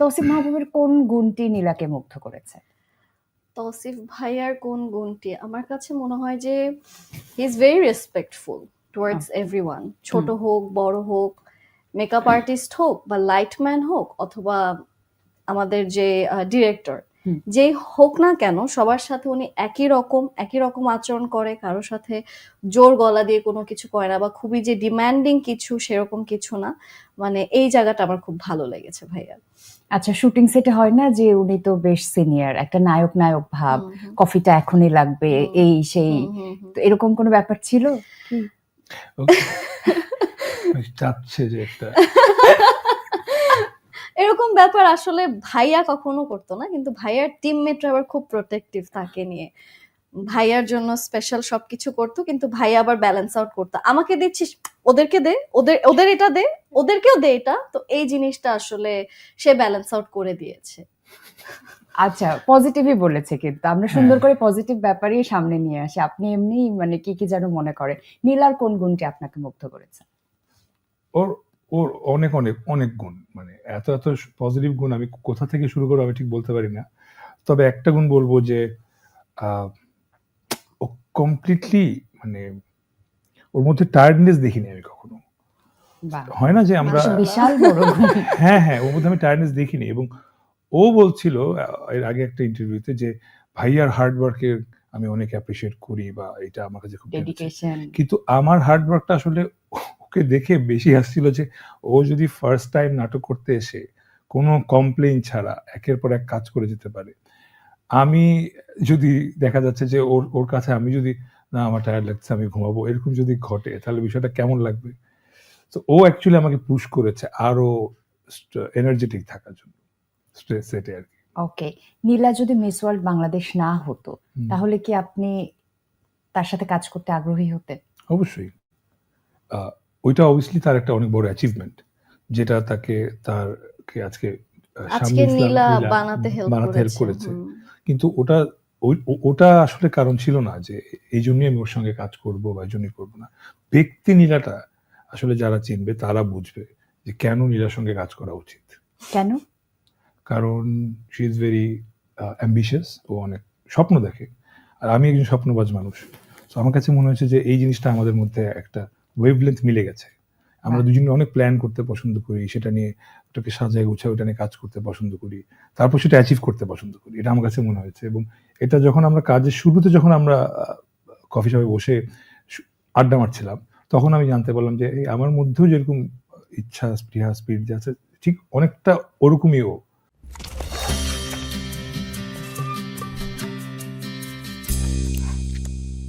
তৌসিফ মাহবুবের কোন গুণটি নীলাকে মুগ্ধ করেছে? তৌসিফ ভাইয়ার কোন গুণটি? আমার কাছে মনে হয় যে he is very respectful towards everyone, ছোট হোক বড় হোক, মেকআপ আর্টিস্ট হোক বা লাইটম্যান হোক অথবা আমাদের যে ডিরেক্টর, যেই হোক না কেন সবার সাথে উনি একই রকম আচরণ করে, কারোর সাথে জোর গলা দিয়ে কোনো কিছু করে না বা খুবই যে ডিমান্ডিং কিছু সেরকম কিছু না। মানে এই জায়গাটা আমার খুব ভালো লেগেছে ভাইয়া। আচ্ছা, শুটিং সেটে হয় না যে উনি তো বেশ সিনিয়র, একটা নায়ক নায়ক ভাব, কফিটা এখনই লাগবে, এই সেই, তো এরকম কোনো ব্যাপার ছিল কি? চাচ্ছে যে একটা এরকম ব্যাপার আসলে ভাইয়া কখনো করতো না, কিন্তু ভাইয়ার টিমমেটরা আবার খুব প্রোটেক্টিভ তাকে নিয়ে, ভাইয়ার জন্য স্পেশাল সবকিছু করতো, কিন্তু ভাইয়া আবার ব্যালেন্স আউট করতো, আমাকে দিচ্ছিস ওদেরকে দে, ওদের এটা দে, ওদেরকেও দে এটা, তো এই জিনিসটা আসলে সে ব্যালেন্স আউট করে দিয়েছে। আচ্ছা, পজিটিভই বলেছে, কিন্তু আমরা সুন্দর করে পজিটিভ ব্যাপারই সামনে নিয়ে আসি। আপনি এমনি মানে কি কি যেন মনে করেন, নীলার কোন গুণটি আপনাকে মুগ্ধ করেছে? ওর ওর অনেক অনেক অনেক গুণ, মানে এত এত পজিটিভ গুণ আমি কোথা থেকে শুরু করবো আমি ঠিক বলতে পারি না। তবে একটা গুণ বলবো যে ও কমপ্লিটলি, মানে ওর মধ্যে টায়ার্ডনেস দেখিনি আমি কখনো। হয় না যে আমরা বিশাল বড় গুণ। হ্যাঁ হ্যাঁ, ওর মধ্যে আমি টায়ার্ডনেস দেখিনি। এবং ও বলছিল এর আগে একটা ইন্টারভিউতে যে ভাইয়ার হার্ডওয়ার্কের আমি অনেক অ্যাপ্রিসিয়েট করি বা এটা আমার কাছে খুব ডেডিকেশন। কিন্তু আমার হার্ডওয়ার্কটা আসলে ওকে দেখে বেশি হাসছিল যে ও যদি ফার্স্ট টাইম নাটক করতে এসে কোনো কমপ্লেইন ছাড়া একের পর এক কাজ করে যেতে পারে, আমি যদি দেখা যাচ্ছে যে ওর কাছে আমি যদি না আমার টায়ার্ড লাগছে আমি ঘুমাবো এরকম যদি ঘটে তাহলে বিষয়টা কেমন লাগবে। তো ও অ্যাকচুয়ালি আমাকে পুশ করেছে আরো এনার্জেটিক থাকার জন্য স্ট্রেস সেটে আর কি। ওকে, নীলা যদি মিস ওয়ার্ল্ড বাংলাদেশ না হতো তাহলে কি আপনি তার সাথে কাজ করতে আগ্রহী হতেন? অবশ্যই, ওইটা অবভিয়াসলি তার একটা অনেক বড় অ্যাচিভমেন্ট, যেটা তাকে আজকে নীলা বানাতে হেল্প করেছে। কিন্তু ওটা আসলে কারণ ছিল না যে এই জন্যই আমি ওর সঙ্গে কাজ করব বা এই জন্যই করবো না। ব্যক্তি নীলাটা আসলে যারা চিনবে তারা বুঝবে যে কেন নীলার সঙ্গে কাজ করা উচিত। কেন? কারণ শি ইজ ভেরি অ্যাম্বিশিয়াস, ও অনেক স্বপ্ন দেখে, আর আমি একজন স্বপ্নবাজ মানুষ। তো আমার কাছে মনে হয়েছে যে এই জিনিসটা আমাদের মধ্যে একটা ওয়েভলেন্থ মিলে গেছে। আমরা দুজনে অনেক প্ল্যান করতে পছন্দ করি, সেটা নিয়ে ওটাকে সাজায় গুছায় ওটা নিয়ে কাজ করতে পছন্দ করি, তারপর সেটা অ্যাচিভ করতে পছন্দ করি, এটা আমার কাছে মনে হয়েছে। এবং এটা যখন আমরা কাজের শুরুতে যখন আমরা কফি শপে বসে আড্ডা মারছিলাম তখন আমি জানতে পারলাম যে আমার মধ্যেও যেরকম ইচ্ছা স্পৃহা স্পিড আছে ঠিক অনেকটা ওরকমই ও